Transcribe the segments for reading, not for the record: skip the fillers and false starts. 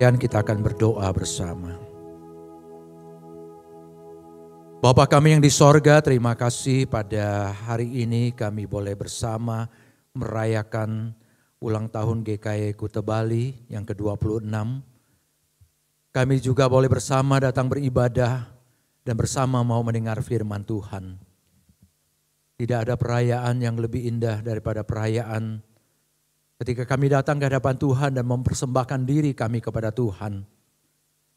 Dan kita akan berdoa bersama. Bapa kami yang di sorga, terima kasih pada hari ini kami boleh bersama merayakan ulang tahun GKY Kuta Bali yang ke-26. Kami juga boleh bersama datang beribadah dan bersama mau mendengar firman Tuhan. Tidak ada perayaan yang lebih indah daripada perayaan ketika kami datang ke hadapan Tuhan dan mempersembahkan diri kami kepada Tuhan.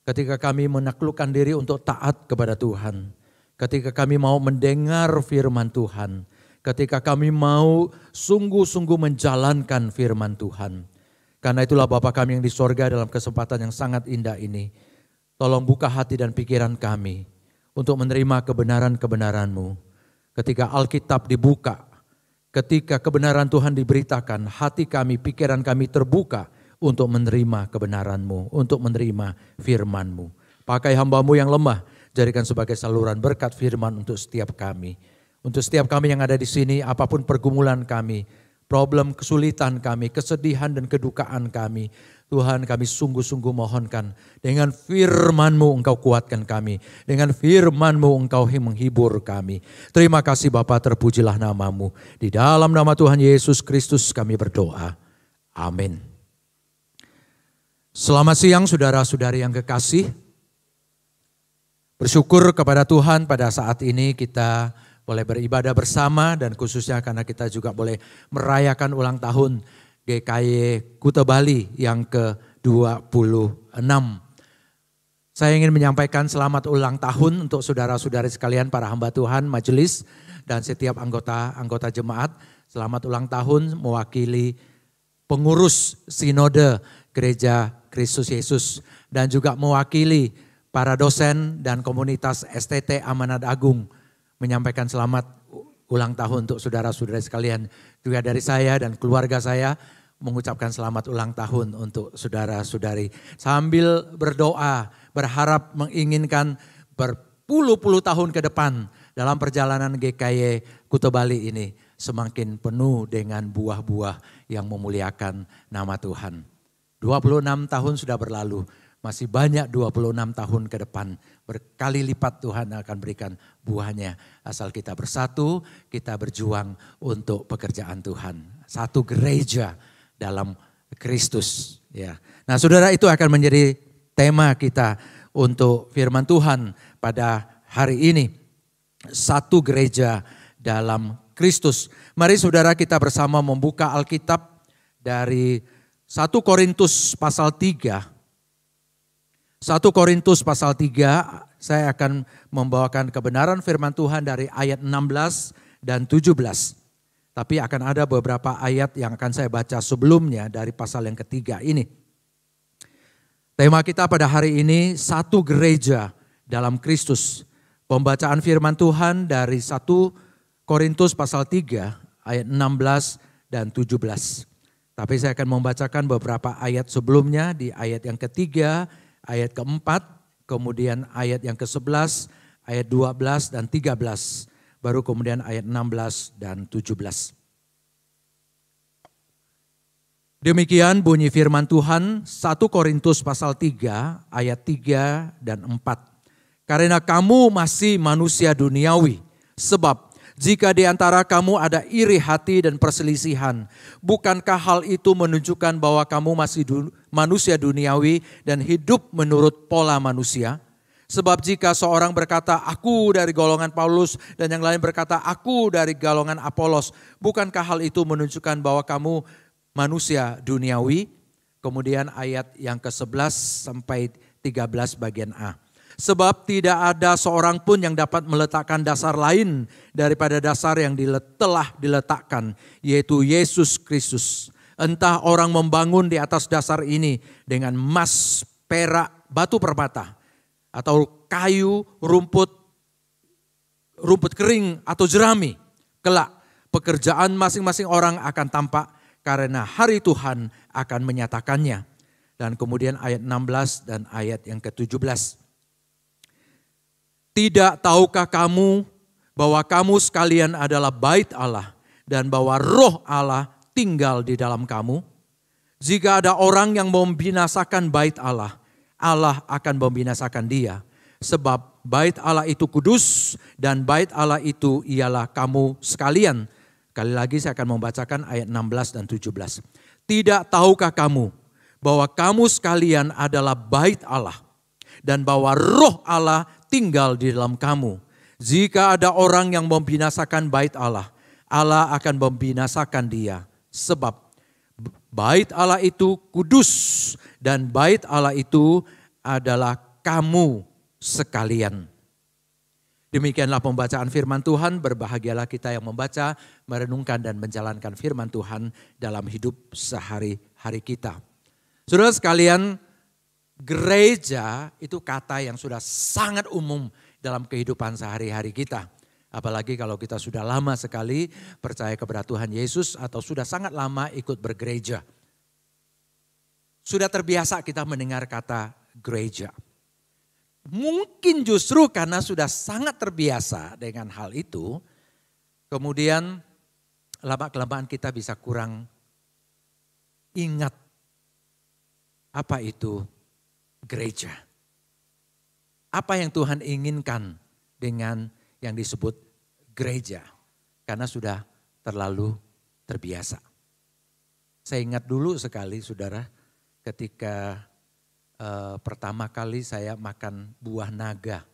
Ketika kami menaklukkan diri untuk taat kepada Tuhan. Ketika kami mau mendengar firman Tuhan. Ketika kami mau sungguh-sungguh menjalankan firman Tuhan. Karena itulah Bapa kami yang di sorga dalam kesempatan yang sangat indah ini. Tolong buka hati dan pikiran kami untuk menerima kebenaran-kebenaran-Mu. Ketika Alkitab dibuka, ketika kebenaran Tuhan diberitakan, hati kami, pikiran kami terbuka untuk menerima kebenaran-Mu, untuk menerima firman-Mu. Pakai hamba-Mu yang lemah, jadikan sebagai saluran berkat firman untuk setiap kami. Untuk setiap kami yang ada di sini, apapun pergumulan kami, problem, kesulitan kami, kesedihan dan kedukaan kami, Tuhan kami sungguh-sungguh mohonkan, dengan firman-Mu Engkau kuatkan kami, dengan firman-Mu Engkau menghibur kami. Terima kasih Bapa, terpujilah nama-Mu. Di dalam nama Tuhan Yesus Kristus kami berdoa. Amin. Selamat siang saudara-saudari yang kekasih. Bersyukur kepada Tuhan pada saat ini kita boleh beribadah bersama dan khususnya karena kita juga boleh merayakan ulang tahun GKY Kuta Bali yang ke-26. Saya ingin menyampaikan selamat ulang tahun untuk saudara-saudari sekalian, para hamba Tuhan, majelis dan setiap anggota jemaat. Selamat ulang tahun mewakili pengurus sinode Gereja Kristus Yesus dan juga mewakili para dosen dan komunitas STT Amanat Agung menyampaikan selamat ulang tahun untuk saudara-saudara sekalian. Juga dari saya dan keluarga saya mengucapkan selamat ulang tahun untuk saudara-saudari. Sambil berdoa, berharap menginginkan berpuluh-puluh tahun ke depan dalam perjalanan GKY Kuta Bali ini semakin penuh dengan buah-buah yang memuliakan nama Tuhan. 26 tahun sudah berlalu. Masih banyak 26 tahun ke depan. Berkali lipat Tuhan akan berikan buahnya. Asal kita bersatu, kita berjuang untuk pekerjaan Tuhan. Satu gereja dalam Kristus. Ya. Nah saudara, itu akan menjadi tema kita untuk firman Tuhan pada hari ini. Satu gereja dalam Kristus. Mari saudara kita bersama membuka Alkitab dari 1 Korintus pasal 3. 1 Korintus pasal 3, saya akan membawakan kebenaran firman Tuhan dari ayat 16 dan 17. Tapi akan ada beberapa ayat yang akan saya baca sebelumnya dari pasal yang ketiga ini. Tema kita pada hari ini, satu gereja dalam Kristus. Pembacaan firman Tuhan dari 1 Korintus pasal 3, ayat 16 dan 17. Tapi saya akan membacakan beberapa ayat sebelumnya di ayat yang ketiga, ayat keempat, kemudian ayat yang ke-11, ayat 12 dan 13, baru kemudian ayat 16 dan 17. Demikian bunyi firman Tuhan 1 Korintus pasal 3 ayat 3 dan 4. Karena kamu masih manusia duniawi, sebab jika di antara kamu ada iri hati dan perselisihan, bukankah hal itu menunjukkan bahwa kamu masih manusia duniawi dan hidup menurut pola manusia? Sebab jika seorang berkata, aku dari golongan Paulus, dan yang lain berkata, aku dari golongan Apolos, bukankah hal itu menunjukkan bahwa kamu manusia duniawi? Kemudian ayat yang ke-11 sampai 13 bagian A. Sebab tidak ada seorang pun yang dapat meletakkan dasar lain daripada dasar yang telah diletakkan, yaitu Yesus Kristus. Entah orang membangun di atas dasar ini dengan emas, perak, batu permata, atau kayu, rumput kering atau jerami. Kelak pekerjaan masing-masing orang akan tampak karena hari Tuhan akan menyatakannya. Dan kemudian ayat 16 dan ayat yang ke-17. Tidak tahukah kamu bahwa kamu sekalian adalah bait Allah dan bahwa roh Allah tinggal di dalam kamu? Jika ada orang yang membinasakan bait Allah, Allah akan membinasakan dia. Sebab bait Allah itu kudus dan bait Allah itu ialah kamu sekalian. Kali lagi saya akan membacakan ayat 16 dan 17. Tidak tahukah kamu bahwa kamu sekalian adalah bait Allah dan bahwa roh Allah tinggal di dalam kamu. Jika ada orang yang membinasakan bait Allah, Allah akan membinasakan dia. Sebab bait Allah itu kudus dan bait Allah itu adalah kamu sekalian. Demikianlah pembacaan firman Tuhan. Berbahagialah kita yang membaca, merenungkan dan menjalankan firman Tuhan dalam hidup sehari-hari kita. Saudara sekalian, gereja itu kata yang sudah sangat umum dalam kehidupan sehari-hari kita. Apalagi kalau kita sudah lama sekali percaya kepada Tuhan Yesus atau sudah sangat lama ikut bergereja. Sudah terbiasa kita mendengar kata gereja. Mungkin justru karena sudah sangat terbiasa dengan hal itu, kemudian lama-kelamaan kita bisa kurang ingat apa itu gereja. Apa yang Tuhan inginkan dengan yang disebut gereja. Karena sudah terlalu terbiasa. Saya ingat dulu sekali saudara ketika pertama kali saya makan buah naga.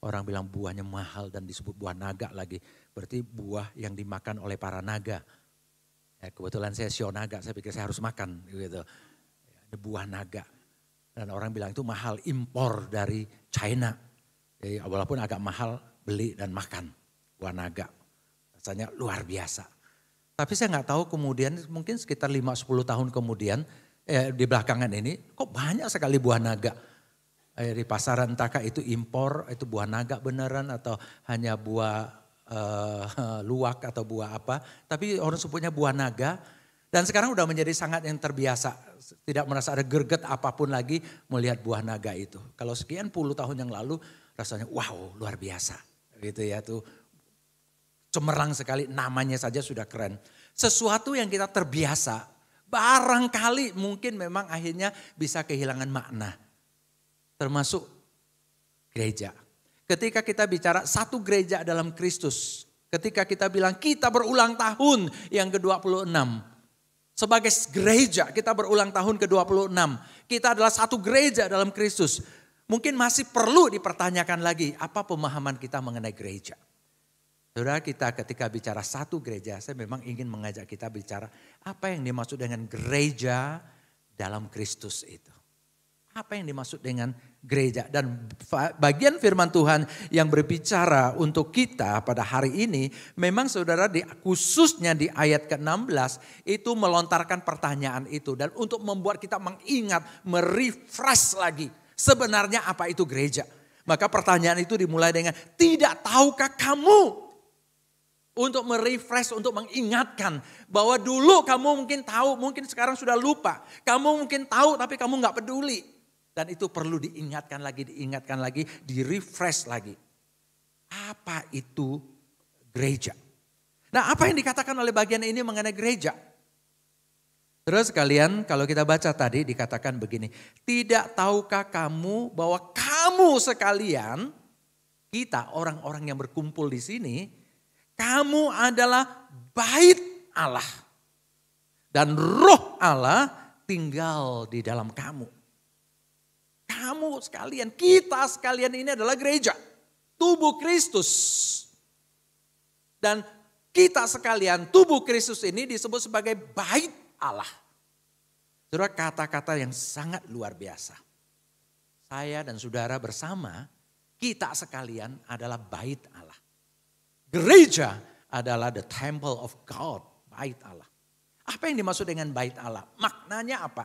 Orang bilang buahnya mahal dan disebut buah naga lagi. Berarti buah yang dimakan oleh para naga. Ya, kebetulan saya sio naga, saya pikir saya harus makan. Gitu. Ada buah naga. Dan orang bilang itu mahal, impor dari China. Jadi, walaupun agak mahal beli dan makan buah naga. Rasanya luar biasa. Tapi saya nggak tahu kemudian mungkin sekitar 5-10 tahun kemudian di belakangan ini kok banyak sekali buah naga. Di pasaran entahkah itu impor, itu buah naga beneran atau hanya buah luwak atau buah apa. Tapi orang sebutnya buah naga dan sekarang udah menjadi sangat yang terbiasa. Tidak merasa ada greget apapun lagi melihat buah naga itu. Kalau sekian puluh tahun yang lalu rasanya wow luar biasa. Gitu ya tuh cemerlang sekali namanya saja sudah keren. Sesuatu yang kita terbiasa. Barangkali mungkin memang akhirnya bisa kehilangan makna. Termasuk gereja. Ketika kita bicara satu gereja dalam Kristus. Ketika kita bilang kita berulang tahun yang ke-26. Sebagai gereja kita berulang tahun ke-26. Kita adalah satu gereja dalam Kristus. Mungkin masih perlu dipertanyakan lagi apa pemahaman kita mengenai gereja. Saudara kita ketika bicara satu gereja, saya memang ingin mengajak kita bicara apa yang dimaksud dengan gereja dalam Kristus itu. Apa yang dimaksud dengan gereja dan bagian firman Tuhan yang berbicara untuk kita pada hari ini memang saudara khususnya di ayat ke-16 itu melontarkan pertanyaan itu dan untuk membuat kita mengingat, merefresh lagi sebenarnya apa itu gereja. Maka pertanyaan itu dimulai dengan tidak tahukah kamu? Untuk merefresh, untuk mengingatkan bahwa dulu kamu mungkin tahu, mungkin sekarang sudah lupa. Kamu mungkin tahu tapi kamu gak peduli. Dan itu perlu diingatkan lagi, direfresh lagi. Apa itu gereja? Nah apa yang dikatakan oleh bagian ini mengenai gereja? Terus sekalian kalau kita baca tadi dikatakan begini. Tidak tahukah kamu bahwa kamu sekalian, kita orang-orang yang berkumpul di sini, kamu adalah bait Allah. Dan roh Allah tinggal di dalam kamu. Kamu sekalian, kita sekalian ini adalah gereja. Tubuh Kristus. Dan kita sekalian, tubuh Kristus ini disebut sebagai bait Allah. Saudara, kata-kata yang sangat luar biasa. Saya dan saudara bersama, kita sekalian adalah bait Allah. Gereja adalah the temple of God, bait Allah. Apa yang dimaksud dengan bait Allah? Maknanya apa?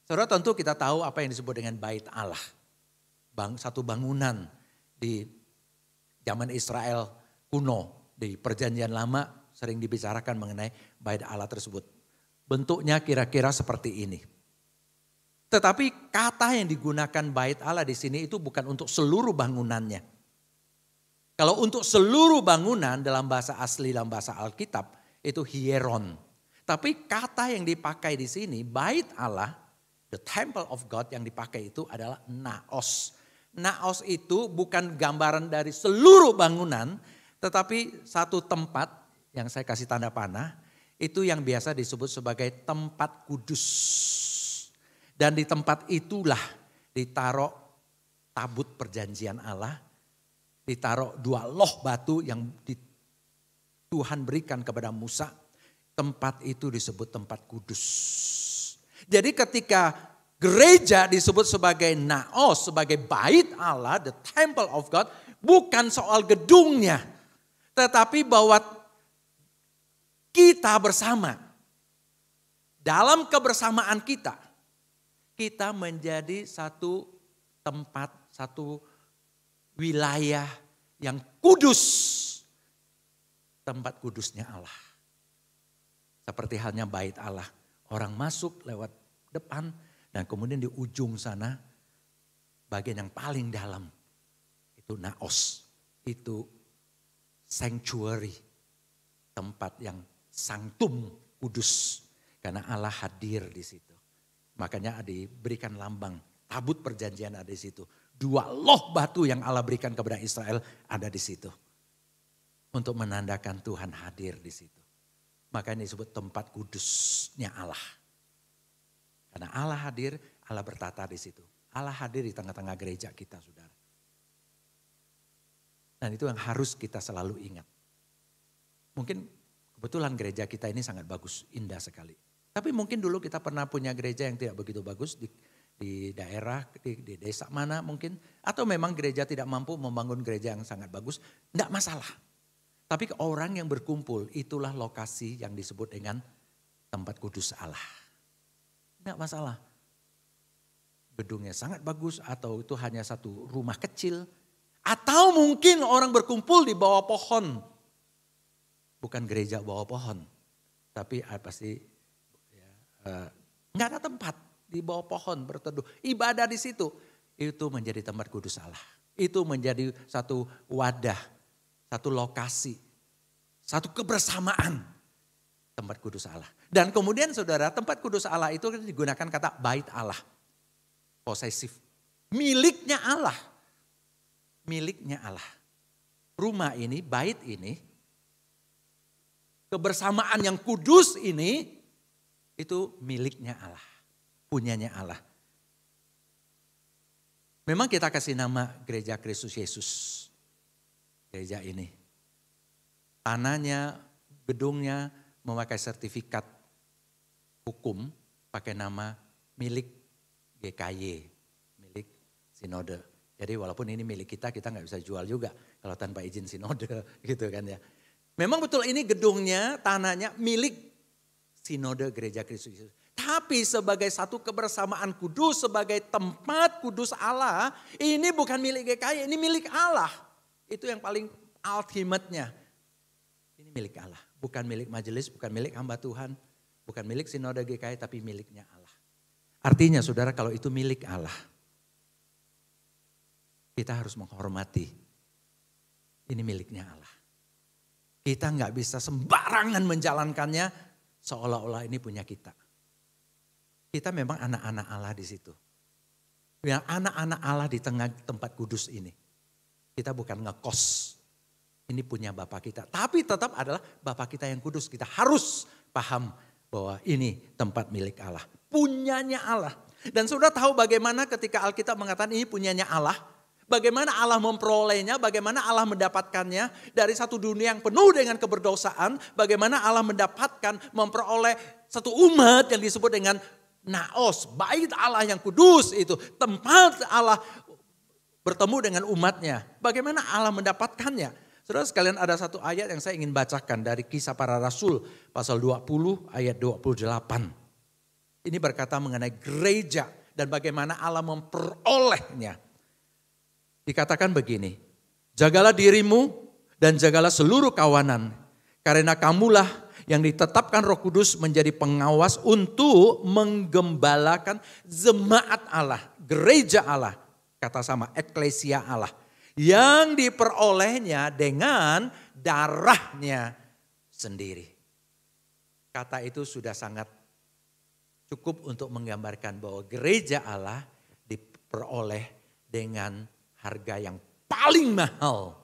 Saudara tentu kita tahu apa yang disebut dengan bait Allah. Satu bangunan di zaman Israel kuno, di perjanjian lama sering dibicarakan mengenai bait Allah tersebut. Bentuknya kira-kira seperti ini. Tetapi kata yang digunakan bait Allah di sini itu bukan untuk seluruh bangunannya. Kalau untuk seluruh bangunan dalam bahasa asli, dalam bahasa Alkitab, itu hieron. Tapi kata yang dipakai di sini, bait Allah, the temple of God yang dipakai itu adalah naos. Naos itu bukan gambaran dari seluruh bangunan, tetapi satu tempat yang saya kasih tanda panah, itu yang biasa disebut sebagai tempat kudus. Dan di tempat itulah ditaruh tabut perjanjian Allah, ditaruh 2 loh batu yang Tuhan berikan kepada Musa. Tempat itu disebut tempat kudus. Jadi ketika gereja disebut sebagai naos, sebagai bait Allah, the temple of God, bukan soal gedungnya. Tetapi bahwa kita bersama, dalam kebersamaan kita menjadi satu tempat, satu wilayah yang kudus. Tempat kudusnya Allah. Seperti halnya bait Allah. Orang masuk lewat depan dan kemudian di ujung sana bagian yang paling dalam itu naos. Itu sanctuary. Tempat yang sanctum kudus. Karena Allah hadir di situ. Makanya diberikan lambang tabut perjanjian ada di situ. 2 loh batu yang Allah berikan kepada Israel ada di situ. Untuk menandakan Tuhan hadir di situ. Makanya disebut tempat kudusnya Allah. Karena Allah hadir, Allah bertata di situ. Allah hadir di tengah-tengah gereja kita, saudara. Dan itu yang harus kita selalu ingat. Mungkin kebetulan gereja kita ini sangat bagus, indah sekali. Tapi mungkin dulu kita pernah punya gereja yang tidak begitu bagus di daerah, di desa mana mungkin. Atau memang gereja tidak mampu membangun gereja yang sangat bagus, tidak masalah. Tapi orang yang berkumpul itulah lokasi yang disebut dengan tempat kudus Allah. Tidak masalah. Gedungnya sangat bagus atau itu hanya satu rumah kecil. Atau mungkin orang berkumpul di bawah pohon. Bukan gereja bawah pohon. Tapi pasti nggak ada tempat di bawah pohon berteduh. Ibadah di situ. Itu menjadi tempat kudus Allah. Itu menjadi satu wadah. Satu lokasi, satu kebersamaan tempat kudus Allah. Dan kemudian saudara, tempat kudus Allah itu digunakan kata bait Allah. Posesif. Miliknya Allah. Miliknya Allah. Rumah ini, bait ini, kebersamaan yang kudus ini, itu miliknya Allah. Punyanya Allah. Memang kita kasih nama gereja Kristus Yesus. Gereja ini. Tanahnya, gedungnya memakai sertifikat hukum pakai nama milik GKY, milik sinode. Jadi walaupun ini milik kita nggak bisa jual juga kalau tanpa izin sinode gitu kan ya. Memang betul ini gedungnya, tanahnya milik sinode gereja Kristus Yesus. Tapi sebagai satu kebersamaan kudus, sebagai tempat kudus Allah, ini bukan milik GKY, ini milik Allah. Itu yang paling ultimate-nya. Ini milik Allah. Bukan milik majelis, bukan milik hamba Tuhan. Bukan milik sinode GKI, tapi miliknya Allah. Artinya saudara kalau itu milik Allah. Kita harus menghormati. Ini miliknya Allah. Kita nggak bisa sembarangan menjalankannya seolah-olah ini punya kita. Kita memang anak-anak Allah di situ. Yang anak-anak Allah di tengah tempat kudus ini. Kita bukan ngekos, ini punya Bapa kita. Tapi tetap adalah Bapa kita yang kudus. Kita harus paham bahwa ini tempat milik Allah. Punyanya Allah. Dan sudah tahu bagaimana ketika Alkitab mengatakan ini punyanya Allah. Bagaimana Allah memperolehnya, bagaimana Allah mendapatkannya. Dari satu dunia yang penuh dengan keberdosaan. Bagaimana Allah mendapatkan, memperoleh satu umat yang disebut dengan naos. Bait Allah yang kudus itu. Tempat Allah bertemu dengan umatnya. Bagaimana Allah mendapatkannya? Saudara sekalian ada satu ayat yang saya ingin bacakan dari Kisah Para Rasul pasal 20 ayat 28. Ini berkata mengenai gereja dan bagaimana Allah memperolehnya. Dikatakan begini, jagalah dirimu dan jagalah seluruh kawanan. Karena kamulah yang ditetapkan Roh Kudus menjadi pengawas untuk menggembalakan jemaat Allah, gereja Allah. Kata sama, eklesia Allah. Yang diperolehnya dengan darahnya sendiri. Kata itu sudah sangat cukup untuk menggambarkan bahwa gereja Allah diperoleh dengan harga yang paling mahal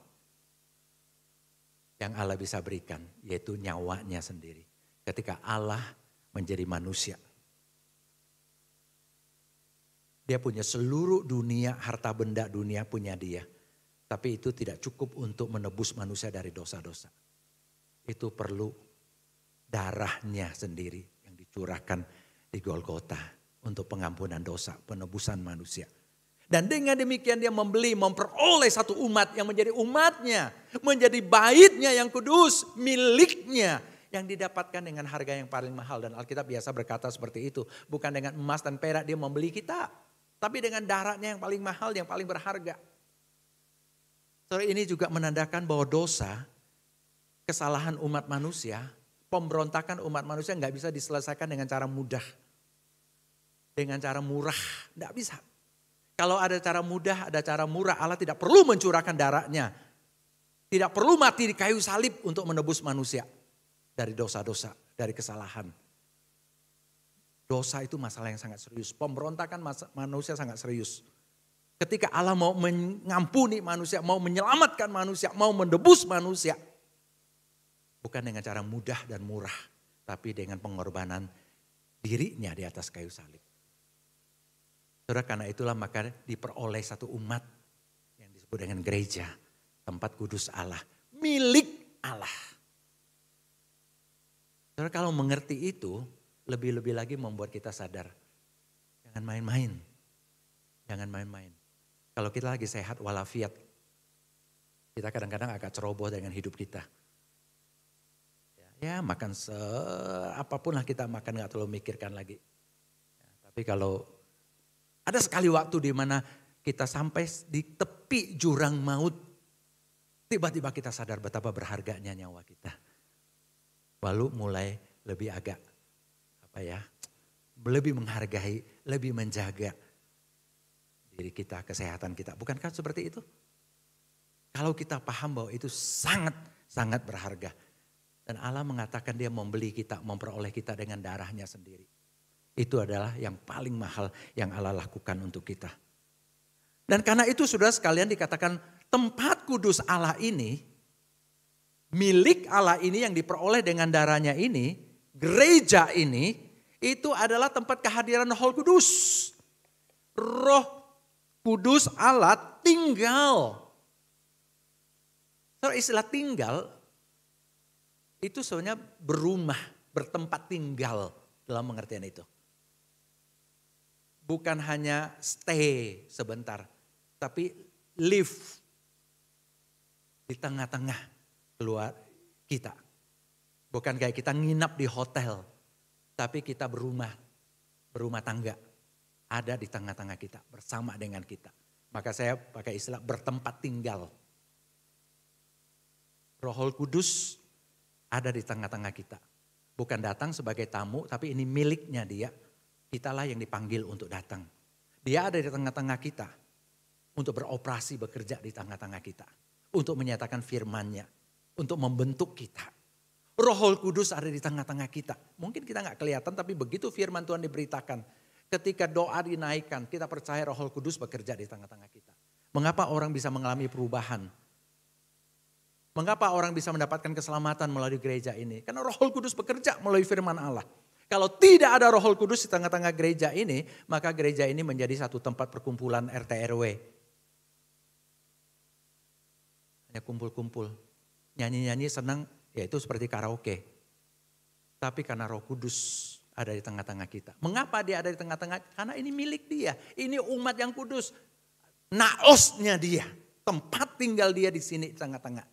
yang Allah bisa berikan, yaitu nyawanya sendiri. Ketika Allah menjadi manusia. Dia punya seluruh dunia, harta benda dunia punya dia. Tapi itu tidak cukup untuk menebus manusia dari dosa-dosa. Itu perlu darahnya sendiri yang dicurahkan di Golgota untuk pengampunan dosa, penebusan manusia. Dan dengan demikian dia memperoleh satu umat yang menjadi umatnya, menjadi baitnya yang kudus, miliknya, yang didapatkan dengan harga yang paling mahal. Dan Alkitab biasa berkata seperti itu, bukan dengan emas dan perak dia membeli kita, tapi dengan darahnya yang paling mahal, yang paling berharga. Saudara, ini juga menandakan bahwa dosa, kesalahan umat manusia, pemberontakan umat manusia nggak bisa diselesaikan dengan cara mudah. Dengan cara murah, nggak bisa. Kalau ada cara mudah, ada cara murah, Allah tidak perlu mencurahkan darahnya. Tidak perlu mati di kayu salib untuk menebus manusia dari dosa-dosa, dari kesalahan. Dosa itu masalah yang sangat serius. Pemberontakan manusia sangat serius. Ketika Allah mau mengampuni manusia, mau menyelamatkan manusia, mau menebus manusia. Bukan dengan cara mudah dan murah, tapi dengan pengorbanan dirinya di atas kayu salib. Saudara, karena itulah maka diperoleh satu umat yang disebut dengan gereja, tempat kudus Allah, milik Allah. Saudara, kalau mengerti itu, lebih-lebih lagi membuat kita sadar. Jangan main-main. Jangan main-main. Kalau kita lagi sehat walafiat, kita kadang-kadang agak ceroboh dengan hidup kita. Ya makan apapun lah kita makan, gak terlalu mikirkan lagi. Ya, tapi kalau ada sekali waktu di mana kita sampai di tepi jurang maut, tiba-tiba kita sadar betapa berharganya nyawa kita. Lalu mulai lebih agak lebih menghargai, lebih menjaga diri kita, kesehatan kita. Bukankah seperti itu? Kalau kita paham bahwa itu sangat berharga. Dan Allah mengatakan dia membeli kita, memperoleh kita dengan darahnya sendiri. Itu adalah yang paling mahal yang Allah lakukan untuk kita. Dan karena itu saudara sekalian dikatakan tempat kudus Allah ini, milik Allah ini yang diperoleh dengan darahnya ini, gereja ini, itu adalah tempat kehadiran Roh Kudus. Roh Kudus Allah tinggal. Saudara, istilah tinggal itu sebenarnya berumah, bertempat tinggal dalam pengertian itu. Bukan hanya stay sebentar, tapi live di tengah-tengah keluar kita. Bukan kayak kita nginap di hotel, tapi kita berumah tangga. Ada di tengah-tengah kita, bersama dengan kita. Maka saya pakai istilah bertempat tinggal. Roh Kudus ada di tengah-tengah kita. Bukan datang sebagai tamu, tapi ini miliknya dia. Kitalah yang dipanggil untuk datang. Dia ada di tengah-tengah kita. Untuk beroperasi, bekerja di tengah-tengah kita. Untuk menyatakan firman-Nya. Untuk membentuk kita. Roh Kudus ada di tengah-tengah kita. Mungkin kita gak kelihatan, tapi begitu firman Tuhan diberitakan. Ketika doa dinaikkan, kita percaya Roh Kudus bekerja di tengah-tengah kita. Mengapa orang bisa mengalami perubahan? Mengapa orang bisa mendapatkan keselamatan melalui gereja ini? Karena Roh Kudus bekerja melalui firman Allah. Kalau tidak ada Roh Kudus di tengah-tengah gereja ini, maka gereja ini menjadi satu tempat perkumpulan RT RW. Hanya kumpul-kumpul, nyanyi-nyanyi senang, ya itu seperti karaoke. Tapi karena Roh Kudus ada di tengah-tengah kita. Mengapa dia ada di tengah-tengah? Karena ini milik dia. Ini umat yang kudus. Naosnya dia. Tempat tinggal dia di sini di tengah-tengah.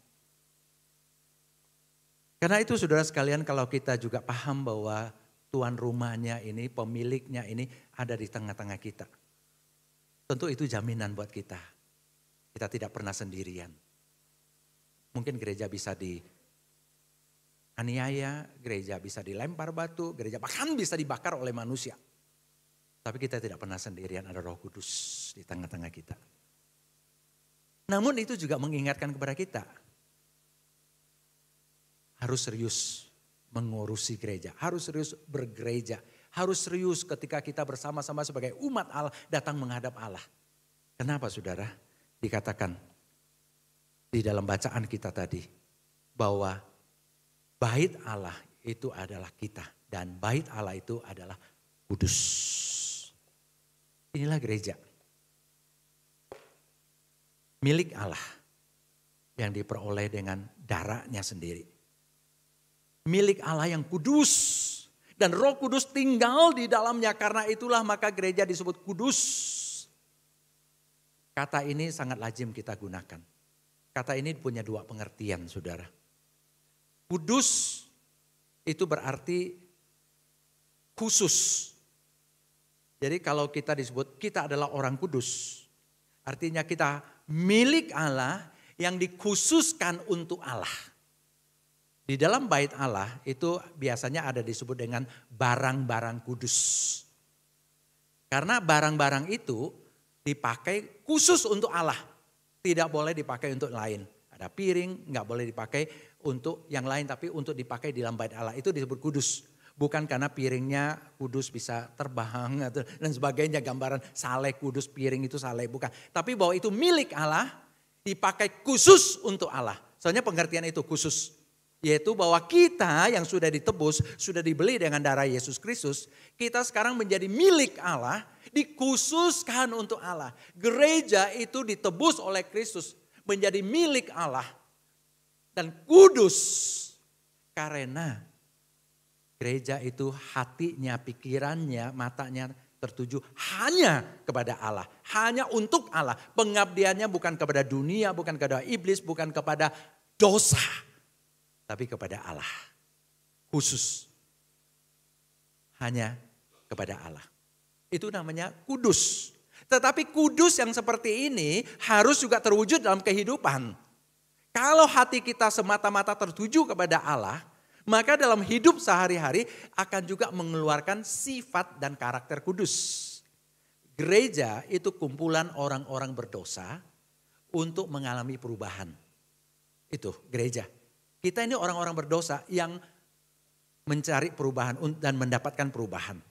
Karena itu saudara sekalian, kalau kita juga paham bahwa tuan rumahnya ini, pemiliknya ini ada di tengah-tengah kita. Tentu itu jaminan buat kita. Kita tidak pernah sendirian. Mungkin gereja bisa dianiaya, gereja bisa dilempar batu, gereja bahkan bisa dibakar oleh manusia. Tapi kita tidak pernah sendirian, ada Roh Kudus di tengah-tengah kita. Namun itu juga mengingatkan kepada kita. Harus serius mengurusi gereja, harus serius bergereja, harus serius ketika kita bersama-sama sebagai umat Allah datang menghadap Allah. Kenapa saudara? Dikatakan di dalam bacaan kita tadi bahwa bait Allah itu adalah kita dan bait Allah itu adalah kudus. Inilah gereja. Milik Allah yang diperoleh dengan darahnya sendiri. Milik Allah yang kudus dan Roh Kudus tinggal di dalamnya, karena itulah maka gereja disebut kudus. Kata ini sangat lazim kita gunakan. Kata ini punya dua pengertian saudara. Kudus itu berarti khusus. Jadi kalau kita disebut kita adalah orang kudus, artinya kita milik Allah yang dikhususkan untuk Allah. Di dalam bait Allah itu biasanya ada disebut dengan barang-barang kudus. Karena barang-barang itu dipakai khusus untuk Allah. Tidak boleh dipakai untuk lain. Ada piring, nggak boleh dipakai untuk yang lain, tapi untuk dipakai di dalam bait Allah. Itu disebut kudus. Bukan karena piringnya kudus bisa terbang dan sebagainya, gambaran saleh kudus, piring itu saleh, bukan. Tapi bahwa itu milik Allah, dipakai khusus untuk Allah. Soalnya pengertian itu khusus. Yaitu bahwa kita yang sudah ditebus, sudah dibeli dengan darah Yesus Kristus, kita sekarang menjadi milik Allah, dikhususkan untuk Allah. Gereja itu ditebus oleh Kristus, menjadi milik Allah dan kudus. Karena gereja itu hatinya, pikirannya, matanya tertuju hanya kepada Allah. Hanya untuk Allah. Pengabdiannya bukan kepada dunia, bukan kepada iblis, bukan kepada dosa. Tapi kepada Allah. Khusus. Hanya kepada Allah. Itu namanya kudus. Tetapi kudus yang seperti ini harus juga terwujud dalam kehidupan. Kalau hati kita semata-mata tertuju kepada Allah, maka dalam hidup sehari-hari akan juga mengeluarkan sifat dan karakter kudus. Gereja itu kumpulan orang-orang berdosa untuk mengalami perubahan. Itu gereja. Kita ini orang-orang berdosa yang mencari perubahan dan mendapatkan perubahan.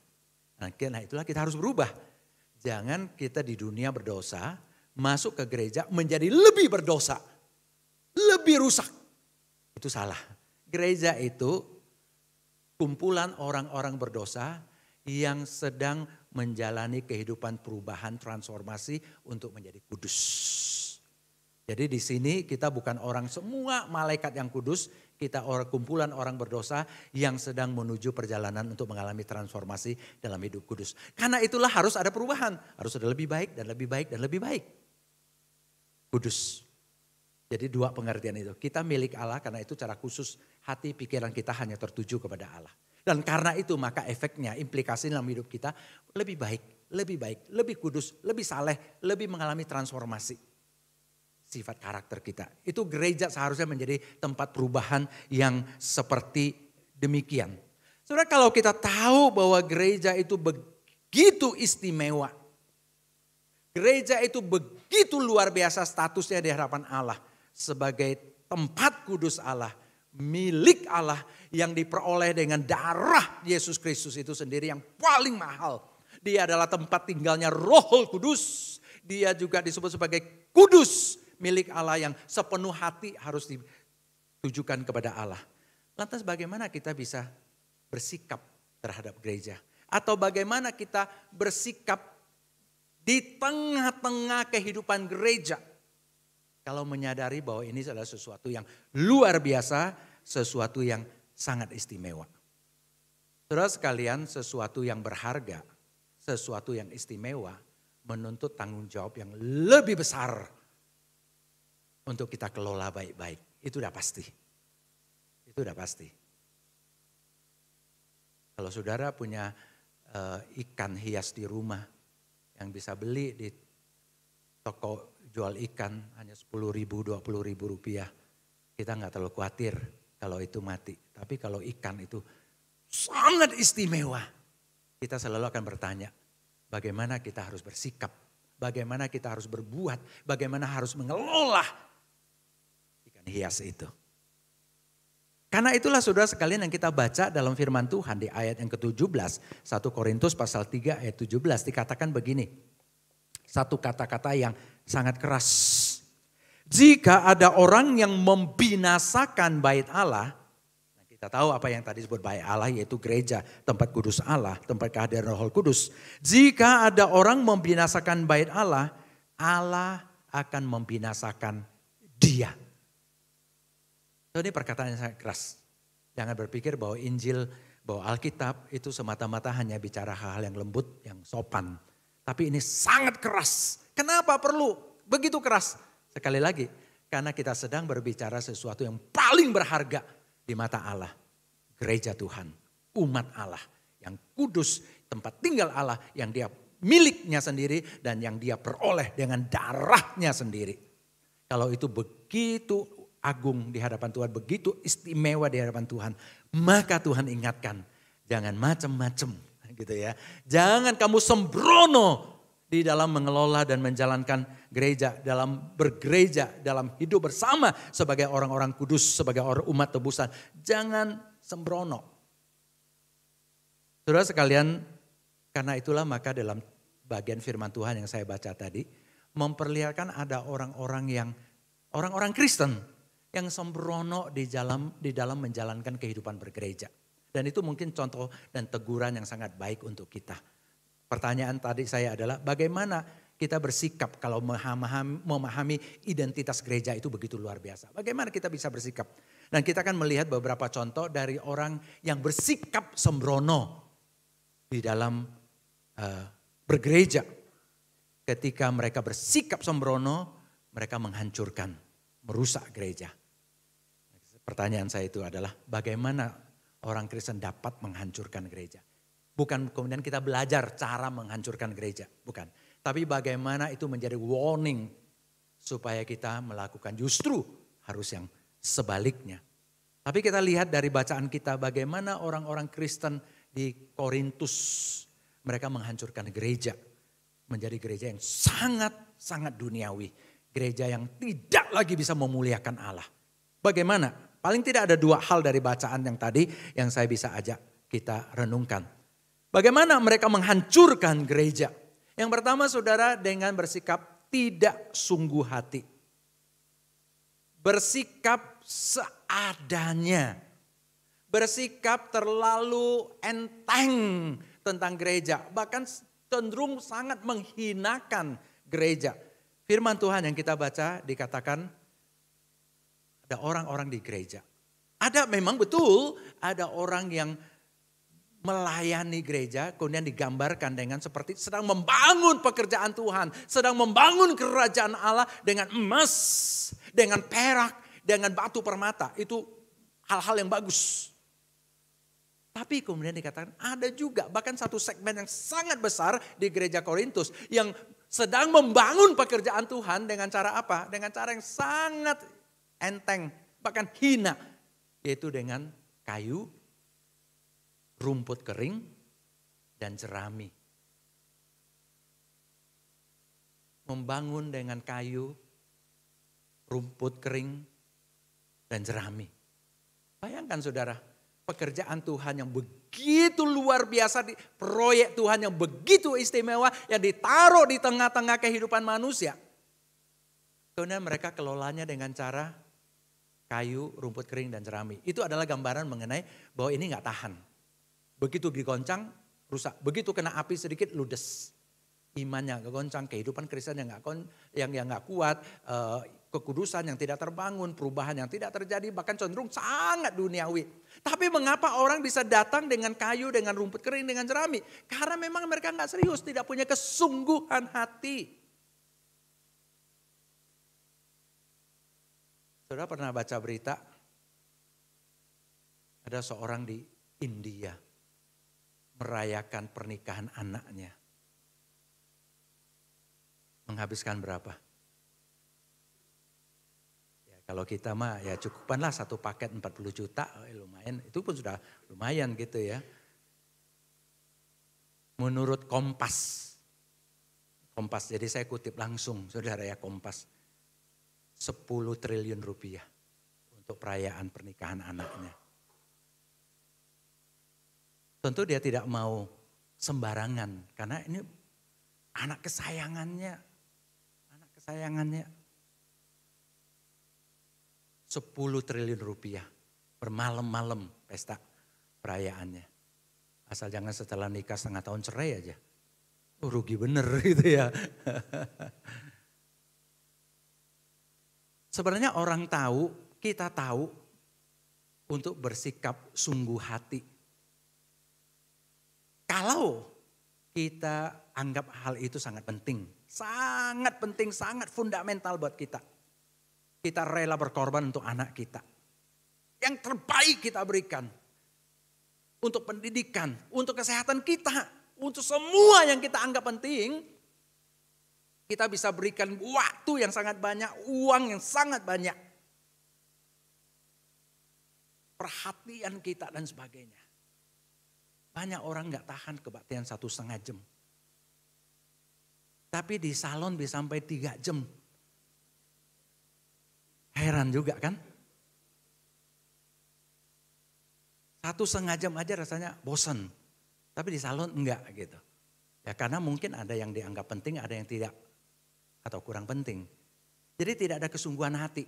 Nah itulah kita harus berubah. Jangan kita di dunia berdosa, masuk ke gereja menjadi lebih berdosa. Lebih rusak. Itu salah. Gereja itu kumpulan orang-orang berdosa yang sedang menjalani kehidupan perubahan transformasi untuk menjadi kudus. Jadi di sini kita bukan orang semua malaikat yang kudus, kita kumpulan orang berdosa yang sedang menuju perjalanan untuk mengalami transformasi dalam hidup kudus. Karena itulah harus ada perubahan, harus ada lebih baik dan lebih baik dan lebih baik. Kudus. Jadi dua pengertian itu. Kita milik Allah karena itu cara khusus hati pikiran kita hanya tertuju kepada Allah. Dan karena itu maka efeknya, implikasi dalam hidup kita lebih baik, lebih kudus, lebih saleh, lebih mengalami transformasi. Sifat karakter kita. Itu gereja seharusnya menjadi tempat perubahan yang seperti demikian. Saudara, kalau kita tahu bahwa gereja itu begitu istimewa. Gereja itu begitu luar biasa statusnya di hadapan Allah. Sebagai tempat kudus Allah. Milik Allah yang diperoleh dengan darah Yesus Kristus itu sendiri yang paling mahal. Dia adalah tempat tinggalnya Roh Kudus. Dia juga disebut sebagai kudus. Milik Allah yang sepenuh hati harus ditujukan kepada Allah. Lantas bagaimana kita bisa bersikap terhadap gereja? Atau bagaimana kita bersikap di tengah-tengah kehidupan gereja? Kalau menyadari bahwa ini adalah sesuatu yang luar biasa, sesuatu yang sangat istimewa. Saudara sekalian, sesuatu yang berharga, sesuatu yang istimewa menuntut tanggung jawab yang lebih besar. Untuk kita kelola baik-baik. Itu udah pasti. Itu udah pasti. Kalau saudara punya ikan hias di rumah yang bisa beli di toko jual ikan hanya 10.000, 20.000 rupiah. Kita nggak terlalu khawatir kalau itu mati. Tapi kalau ikan itu sangat istimewa. Kita selalu akan bertanya bagaimana kita harus bersikap. Bagaimana kita harus berbuat. Bagaimana harus mengelola hias itu. Karena itulah saudara sekalian yang kita baca dalam firman Tuhan di ayat yang ke-17. 1 Korintus pasal 3 ayat 17 dikatakan begini. Satu kata-kata yang sangat keras. Jika ada orang yang membinasakan bait Allah. Nah kita tahu apa yang tadi disebut bait Allah yaitu gereja. Tempat kudus Allah, tempat kehadiran Roh Kudus. Jika ada orang membinasakan bait Allah, Allah akan membinasakan dia. So, ini perkataan yang sangat keras. Jangan berpikir bahwa Injil, bahwa Alkitab itu semata-mata hanya bicara hal-hal yang lembut, yang sopan. Tapi ini sangat keras. Kenapa perlu begitu keras? Sekali lagi, karena kita sedang berbicara sesuatu yang paling berharga di mata Allah. Gereja Tuhan, umat Allah yang kudus, tempat tinggal Allah yang dia miliknya sendiri dan yang dia peroleh dengan darahnya sendiri. Kalau itu begitu agung di hadapan Tuhan, begitu istimewa di hadapan Tuhan, maka Tuhan ingatkan, jangan macam-macam gitu ya. Jangan kamu sembrono di dalam mengelola dan menjalankan gereja, dalam bergereja, dalam hidup bersama sebagai orang-orang kudus, sebagai orang umat tebusan. Jangan sembrono. Saudara sekalian, karena itulah maka dalam bagian firman Tuhan yang saya baca tadi, memperlihatkan ada orang-orang Kristen yang sembrono di dalam menjalankan kehidupan bergereja. Dan itu mungkin contoh dan teguran yang sangat baik untuk kita. Pertanyaan tadi saya adalah bagaimana kita bersikap kalau memahami identitas gereja itu begitu luar biasa. Bagaimana kita bisa bersikap? Dan kita akan melihat beberapa contoh dari orang yang bersikap sembrono di dalam bergereja. Ketika mereka bersikap sembrono, mereka menghancurkan, merusak gereja. Pertanyaan saya itu adalah bagaimana orang Kristen dapat menghancurkan gereja. Bukan kemudian kita belajar cara menghancurkan gereja, bukan. Tapi bagaimana itu menjadi warning supaya kita melakukan justru harus yang sebaliknya. Tapi kita lihat dari bacaan kita bagaimana orang-orang Kristen di Korintus mereka menghancurkan gereja. Menjadi gereja yang sangat-sangat duniawi. Gereja yang tidak lagi bisa memuliakan Allah. Bagaimana? Paling tidak ada dua hal dari bacaan yang tadi yang saya bisa ajak kita renungkan. Bagaimana mereka menghancurkan gereja? Yang pertama saudara dengan bersikap tidak sungguh hati. Bersikap seadanya. Bersikap terlalu enteng tentang gereja. Bahkan cenderung sangat menghinakan gereja. Firman Tuhan yang kita baca dikatakan ada orang-orang di gereja. Ada memang betul ada orang yang melayani gereja kemudian digambarkan dengan seperti sedang membangun pekerjaan Tuhan. Sedang membangun kerajaan Allah dengan emas, dengan perak, dengan batu permata. Itu hal-hal yang bagus. Tapi kemudian dikatakan ada juga bahkan satu segmen yang sangat besar di gereja Korintus yang sedang membangun pekerjaan Tuhan dengan cara apa? Dengan cara yang sangat enteng, bahkan hina. Yaitu dengan kayu, rumput kering, dan jerami. Membangun dengan kayu, rumput kering, dan jerami. Bayangkan saudara, pekerjaan Tuhan yang begitu luar biasa, proyek Tuhan yang begitu istimewa, yang ditaruh di tengah-tengah kehidupan manusia. Kemudian mereka kelolanya dengan cara kayu, rumput kering, dan jerami. Itu adalah gambaran mengenai bahwa ini gak tahan. Begitu digoncang, rusak. Begitu kena api sedikit, ludes. Imannya gak goncang, kehidupan Kristen yang gak kuat, kekudusan yang tidak terbangun, perubahan yang tidak terjadi, bahkan cenderung sangat duniawi. Tapi mengapa orang bisa datang dengan kayu, dengan rumput kering, dengan jerami? Karena memang mereka gak serius, tidak punya kesungguhan hati. Saudara pernah baca berita, ada seorang di India merayakan pernikahan anaknya. Menghabiskan berapa? Ya, kalau kita mah ya cukupanlah satu paket 40 juta, lumayan. Itu pun sudah lumayan gitu ya. Menurut Kompas, jadi saya kutip langsung saudara ya Kompas. 10 triliun rupiah untuk perayaan pernikahan anaknya. Tentu dia tidak mau sembarangan karena ini anak kesayangannya. 10 triliun rupiah bermalam-malam pesta perayaannya. Asal jangan setelah nikah setengah tahun cerai aja. Rugi bener gitu ya. Sebenarnya orang tahu, kita tahu untuk bersikap sungguh hati. Kalau kita anggap hal itu sangat penting, sangat fundamental buat kita. Kita rela berkorban untuk anak kita. Yang terbaik kita berikan. Untuk pendidikan, untuk kesehatan kita, untuk semua yang kita anggap penting. Kita bisa berikan waktu yang sangat banyak, uang yang sangat banyak. Perhatian kita dan sebagainya. Banyak orang gak tahan kebaktian 1,5 jam. Tapi di salon bisa sampai 3 jam. Heran juga kan? 1,5 jam aja rasanya bosan. Tapi di salon enggak gitu. Ya karena mungkin ada yang dianggap penting, ada yang tidak. Atau kurang penting. Jadi tidak ada kesungguhan hati.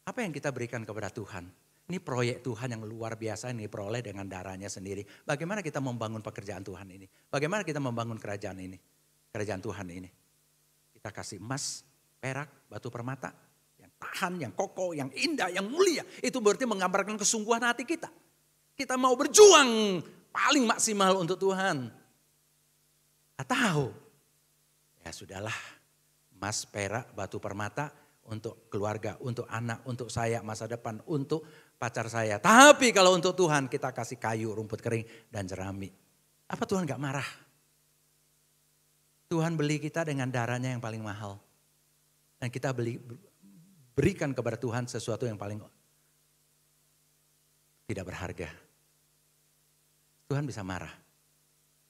Apa yang kita berikan kepada Tuhan? Ini proyek Tuhan yang luar biasa ini diperoleh dengan darahnya sendiri. Bagaimana kita membangun pekerjaan Tuhan ini? Bagaimana kita membangun kerajaan ini? Kerajaan Tuhan ini. Kita kasih emas, perak, batu permata. Yang tahan, yang kokoh, yang indah, yang mulia. Itu berarti menggambarkan kesungguhan hati kita. Kita mau berjuang paling maksimal untuk Tuhan. Atau ya sudahlah. Emas, perak, batu permata untuk keluarga, untuk anak, untuk saya masa depan, untuk pacar saya. Tapi kalau untuk Tuhan kita kasih kayu, rumput kering dan jerami. Apa Tuhan gak marah? Tuhan beli kita dengan darahnya yang paling mahal. Dan kita berikan kepada Tuhan sesuatu yang paling tidak berharga. Tuhan bisa marah.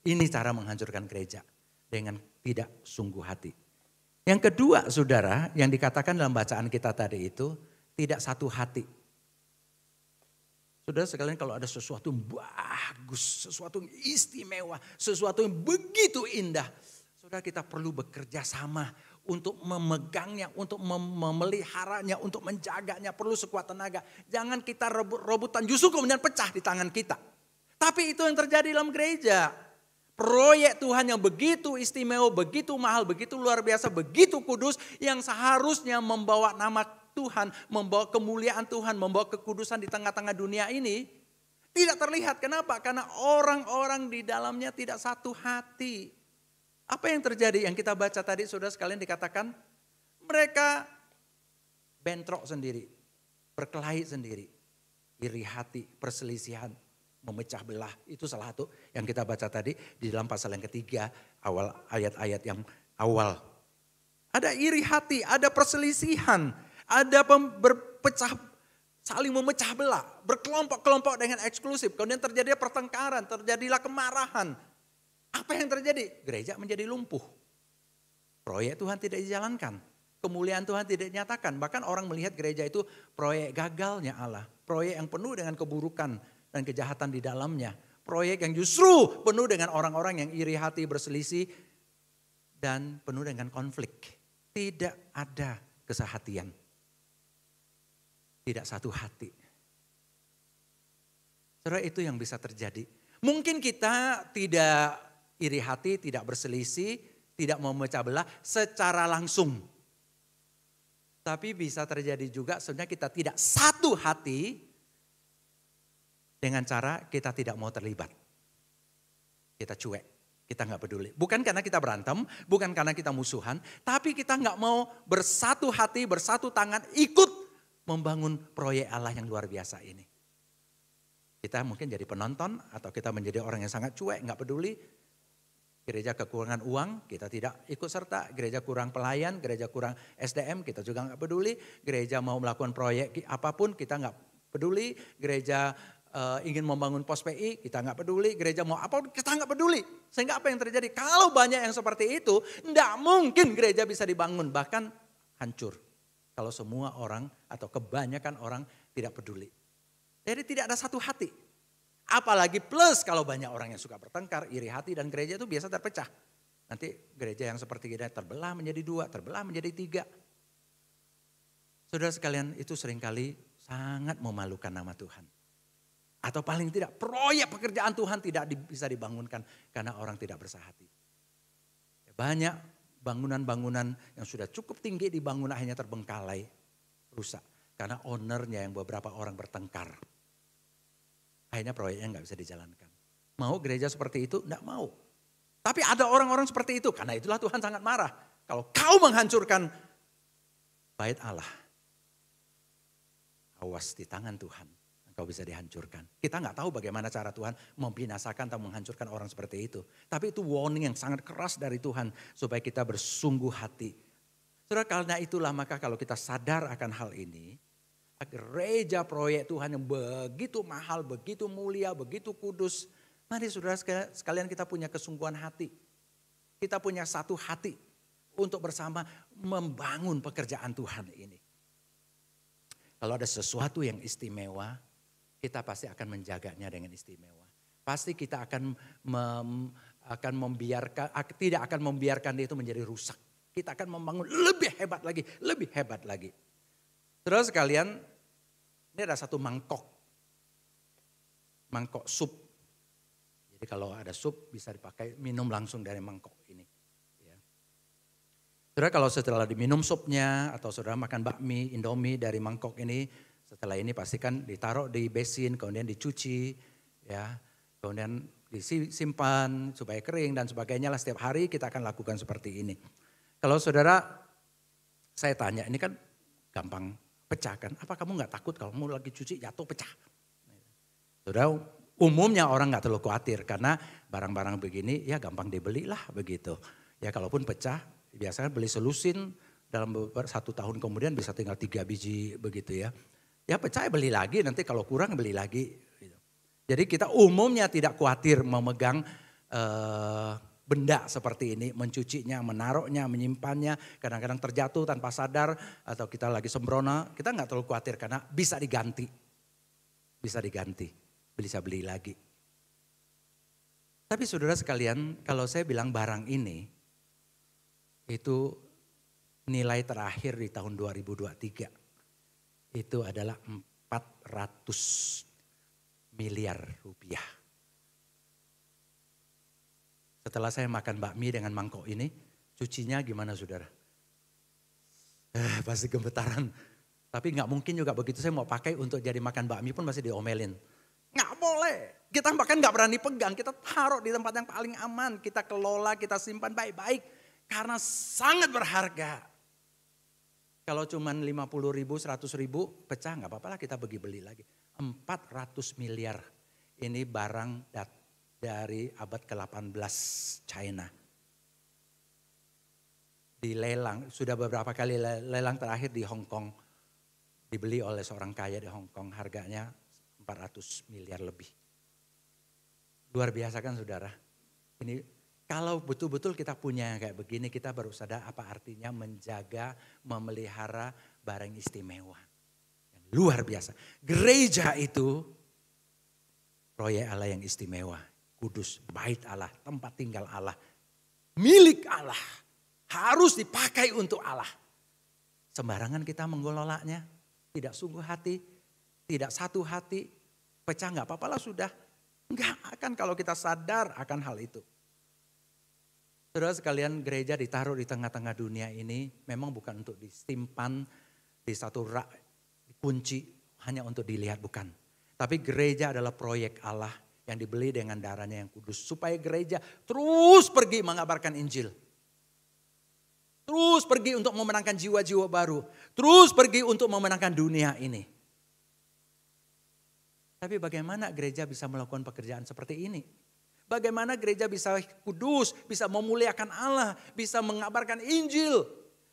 Ini cara menghancurkan gereja dengan tidak sungguh hati. Yang kedua saudara yang dikatakan dalam bacaan kita tadi itu tidak satu hati. Saudara sekalian kalau ada sesuatu yang bagus, sesuatu yang istimewa, sesuatu yang begitu indah. Saudara kita perlu bekerja sama untuk memegangnya, untuk memeliharanya, untuk menjaganya. Perlu sekuat tenaga. Jangan kita rebutan justru kemudian pecah di tangan kita. Tapi itu yang terjadi dalam gereja. Proyek Tuhan yang begitu istimewa, begitu mahal, begitu luar biasa, begitu kudus. Yang seharusnya membawa nama Tuhan, membawa kemuliaan Tuhan, membawa kekudusan di tengah-tengah dunia ini. Tidak terlihat, kenapa? Karena orang-orang di dalamnya tidak satu hati. Apa yang terjadi yang kita baca tadi saudara sekalian dikatakan. Mereka bentrok sendiri, berkelahi sendiri. Iri hati, perselisihan. Memecah belah, itu salah satu yang kita baca tadi di dalam pasal yang ketiga, awal ayat-ayat yang awal. Ada iri hati, ada perselisihan, ada saling memecah belah, berkelompok-kelompok dengan eksklusif. Kemudian terjadi pertengkaran, terjadilah kemarahan. Apa yang terjadi? Gereja menjadi lumpuh. Proyek Tuhan tidak dijalankan, kemuliaan Tuhan tidak dinyatakan. Bahkan orang melihat gereja itu proyek gagalnya Allah, proyek yang penuh dengan keburukan dan kejahatan di dalamnya. Proyek yang justru penuh dengan orang-orang yang iri hati, berselisih, dan penuh dengan konflik. Tidak ada kesehatian. Tidak satu hati. Saudara, itu yang bisa terjadi. Mungkin kita tidak iri hati, tidak berselisih, tidak memecah belah secara langsung. Tapi bisa terjadi juga sebenarnya kita tidak satu hati, dengan cara kita tidak mau terlibat. Kita cuek, kita gak peduli. Bukan karena kita berantem, bukan karena kita musuhan. Tapi kita gak mau bersatu hati, bersatu tangan ikut membangun proyek Allah yang luar biasa ini. Kita mungkin jadi penonton atau kita menjadi orang yang sangat cuek, gak peduli. Gereja kekurangan uang, kita tidak ikut serta. Gereja kurang pelayan, gereja kurang SDM, kita juga gak peduli. Gereja mau melakukan proyek apapun, kita gak peduli. Gereja ingin membangun pos PI, kita nggak peduli. Gereja mau apa, kita nggak peduli. Sehingga apa yang terjadi? Kalau banyak yang seperti itu, nggak mungkin gereja bisa dibangun. Bahkan hancur. Kalau semua orang atau kebanyakan orang tidak peduli. Jadi tidak ada satu hati. Apalagi plus kalau banyak orang yang suka bertengkar, iri hati dan gereja itu biasa terpecah. Nanti gereja yang seperti kita terbelah menjadi 2, terbelah menjadi 3. Saudara sekalian, itu seringkali sangat memalukan nama Tuhan. Atau paling tidak proyek pekerjaan Tuhan tidak bisa dibangunkan karena orang tidak bersahati. Banyak bangunan-bangunan yang sudah cukup tinggi dibangun akhirnya terbengkalai, rusak. Karena ownernya yang beberapa orang bertengkar. Akhirnya proyeknya nggak bisa dijalankan. Mau gereja seperti itu? Nggak mau. Tapi ada orang-orang seperti itu. Karena itulah Tuhan sangat marah. Kalau kau menghancurkan bait Allah. Awas di tangan Tuhan. Engkau bisa dihancurkan. Kita nggak tahu bagaimana cara Tuhan membinasakan atau menghancurkan orang seperti itu. Tapi itu warning yang sangat keras dari Tuhan. Supaya kita bersungguh hati. Saudara, karena itulah maka kalau kita sadar akan hal ini. Gereja proyek Tuhan yang begitu mahal, begitu mulia, begitu kudus. Mari saudara sekalian kita punya kesungguhan hati. Kita punya satu hati untuk bersama membangun pekerjaan Tuhan ini. Kalau ada sesuatu yang istimewa, kita pasti akan menjaganya dengan istimewa. Pasti kita tidak akan membiarkan dia itu menjadi rusak. Kita akan membangun lebih hebat lagi, lebih hebat lagi. Terus sekalian, ini ada satu mangkok sup. Jadi kalau ada sup bisa dipakai minum langsung dari mangkok ini. Ya. Saudara kalau setelah diminum supnya atau saudara makan bakmi, indomie dari mangkok ini, setelah ini pastikan ditaruh di basin, kemudian dicuci, ya, kemudian disimpan supaya kering dan sebagainya lah. Setiap hari kita akan lakukan seperti ini. Kalau saudara, saya tanya, ini kan gampang pecah kan? Apa kamu nggak takut kalau kamu lagi cuci jatuh pecah? Saudara, umumnya orang nggak terlalu khawatir karena barang-barang begini ya gampang dibeli lah begitu. Ya kalaupun pecah, biasanya beli selusin dalam 1 tahun kemudian bisa tinggal 3 biji begitu ya. Ya pecah ya beli lagi, nanti kalau kurang beli lagi. Jadi kita umumnya tidak khawatir memegang benda seperti ini, mencucinya, menaruhnya, menyimpannya, kadang-kadang terjatuh tanpa sadar atau kita lagi sembrono, kita nggak terlalu khawatir karena bisa diganti, bisa beli lagi. Tapi saudara sekalian, kalau saya bilang barang ini itu nilai terakhir di tahun 2023 itu adalah 400 miliar rupiah. Setelah saya makan bakmi dengan mangkok ini, cucinya gimana saudara? Pasti gemetaran. Tapi nggak mungkin juga begitu saya mau pakai untuk jadi makan bakmi pun masih diomelin. Nggak boleh. Kita bahkan nggak berani pegang. Kita taruh di tempat yang paling aman. Kita kelola, kita simpan baik-baik. Karena sangat berharga. Kalau cuma 50 ribu, 100 ribu pecah nggak apa-apa lah kita beli lagi. 400 miliar ini barang dari abad ke-18 China. Dilelang, sudah beberapa kali lelang terakhir di Hong Kong. Dibeli oleh seorang kaya di Hong Kong, harganya 400 miliar lebih. Luar biasa kan saudara? Ini kalau betul-betul kita punya yang kayak begini, kita baru sadar apa artinya menjaga, memelihara barang istimewa. Luar biasa. Gereja itu proyek Allah yang istimewa. Kudus, bait Allah, tempat tinggal Allah, milik Allah, harus dipakai untuk Allah. Sembarangan kita mengelolanya, tidak sungguh hati, tidak satu hati, pecah nggak apa-apa lah sudah. Nggak akan kalau kita sadar akan hal itu. Saudara sekalian, gereja ditaruh di tengah-tengah dunia ini memang bukan untuk disimpan di satu rak, dikunci hanya untuk dilihat, bukan. Tapi gereja adalah proyek Allah yang dibeli dengan darahnya yang kudus. Supaya gereja terus pergi mengabarkan Injil. Terus pergi untuk memenangkan jiwa-jiwa baru. Terus pergi untuk memenangkan dunia ini. Tapi bagaimana gereja bisa melakukan pekerjaan seperti ini? Bagaimana gereja bisa kudus, bisa memuliakan Allah, bisa mengabarkan Injil.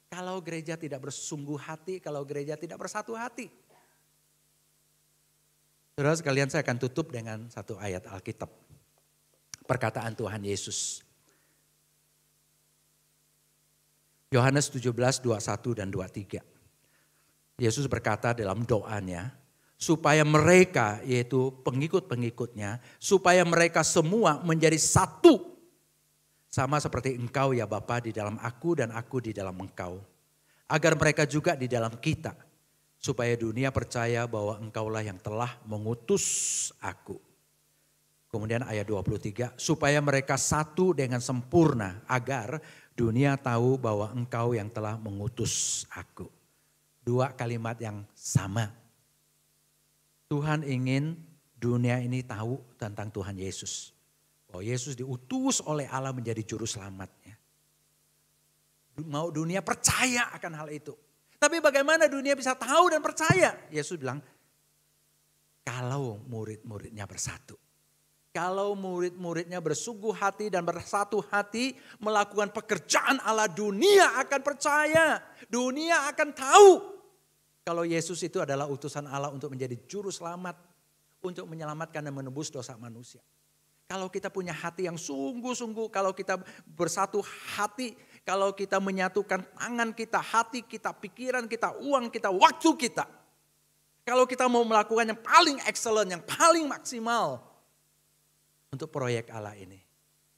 Kalau gereja tidak bersungguh hati, kalau gereja tidak bersatu hati. Saudara sekalian, saya akan tutup dengan satu ayat Alkitab. Perkataan Tuhan Yesus. Yohanes 17, 21 dan 23. Yesus berkata dalam doanya, supaya mereka, yaitu pengikut-pengikutnya, supaya mereka semua menjadi satu. Sama seperti engkau ya Bapa di dalam aku dan aku di dalam engkau. Agar mereka juga di dalam kita. Supaya dunia percaya bahwa engkaulah yang telah mengutus aku. Kemudian ayat 23, supaya mereka satu dengan sempurna agar dunia tahu bahwa engkau yang telah mengutus aku. Dua kalimat yang sama. Tuhan ingin dunia ini tahu tentang Tuhan Yesus. Bahwa Yesus diutus oleh Allah menjadi juru selamatnya. Mau dunia percaya akan hal itu. Tapi bagaimana dunia bisa tahu dan percaya? Yesus bilang, kalau murid-muridnya bersatu. Kalau murid-muridnya bersungguh hati dan bersatu hati melakukan pekerjaan Allah, dunia akan percaya. Dunia akan tahu kalau Yesus itu adalah utusan Allah untuk menjadi juru selamat. Untuk menyelamatkan dan menebus dosa manusia. Kalau kita punya hati yang sungguh-sungguh, kalau kita bersatu hati, kalau kita menyatukan tangan kita, hati kita, pikiran kita, uang kita, waktu kita. Kalau kita mau melakukan yang paling excellent, yang paling maksimal untuk proyek Allah ini.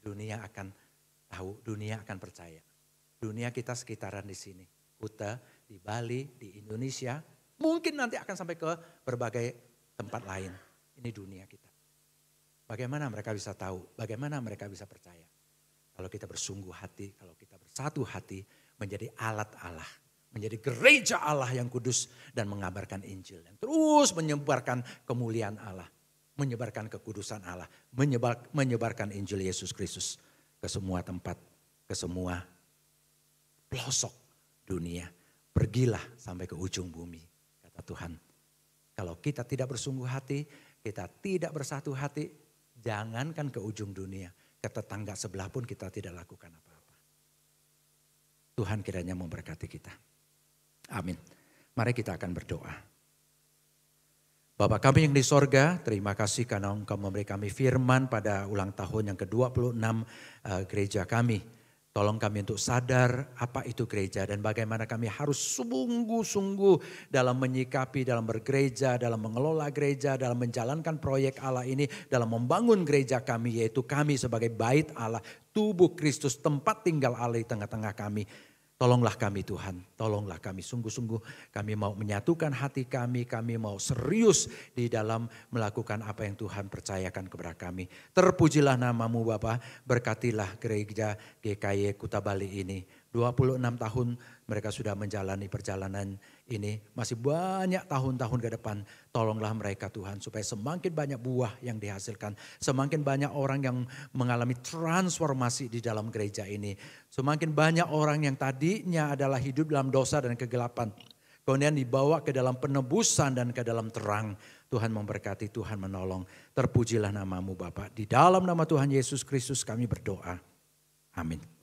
Dunia akan tahu, dunia akan percaya. Dunia kita sekitaran di sini. Kuta, di Bali, di Indonesia. Mungkin nanti akan sampai ke berbagai tempat lain. Ini dunia kita. Bagaimana mereka bisa tahu, bagaimana mereka bisa percaya. Kalau kita bersungguh hati, kalau kita bersatu hati menjadi alat Allah. Menjadi gereja Allah yang kudus dan mengabarkan Injil. Yang terus menyebarkan kemuliaan Allah. Menyebarkan kekudusan Allah. Menyebarkan Injil Yesus Kristus ke semua tempat, ke semua pelosok dunia. Pergilah sampai ke ujung bumi, kata Tuhan. Kalau kita tidak bersungguh hati, kita tidak bersatu hati, jangankan ke ujung dunia, ke tetangga sebelah pun kita tidak lakukan apa-apa. Tuhan kiranya memberkati kita. Amin. Mari kita akan berdoa. Bapa kami yang di sorga, terima kasih karena Engkau memberi kami firman pada ulang tahun yang ke-26 gereja kami. Tolong kami untuk sadar apa itu gereja dan bagaimana kami harus sungguh-sungguh dalam menyikapi, dalam bergereja, dalam mengelola gereja, dalam menjalankan proyek Allah ini, dalam membangun gereja kami, yaitu kami sebagai bait Allah, tubuh Kristus, tempat tinggal Allah di tengah-tengah kami. Tolonglah kami Tuhan, tolonglah kami sungguh-sungguh, kami mau menyatukan hati kami mau serius di dalam melakukan apa yang Tuhan percayakan kepada kami. Terpujilah namamu Bapa, berkatilah gereja GKY Kuta Bali ini. 26 tahun mereka sudah menjalani perjalanan ini, masih banyak tahun-tahun ke depan. Tolonglah mereka Tuhan supaya semakin banyak buah yang dihasilkan. Semakin banyak orang yang mengalami transformasi di dalam gereja ini. Semakin banyak orang yang tadinya adalah hidup dalam dosa dan kegelapan. Kemudian dibawa ke dalam penebusan dan ke dalam terang. Tuhan memberkati, Tuhan menolong. Terpujilah namamu Bapa. Di dalam nama Tuhan Yesus Kristus kami berdoa. Amin.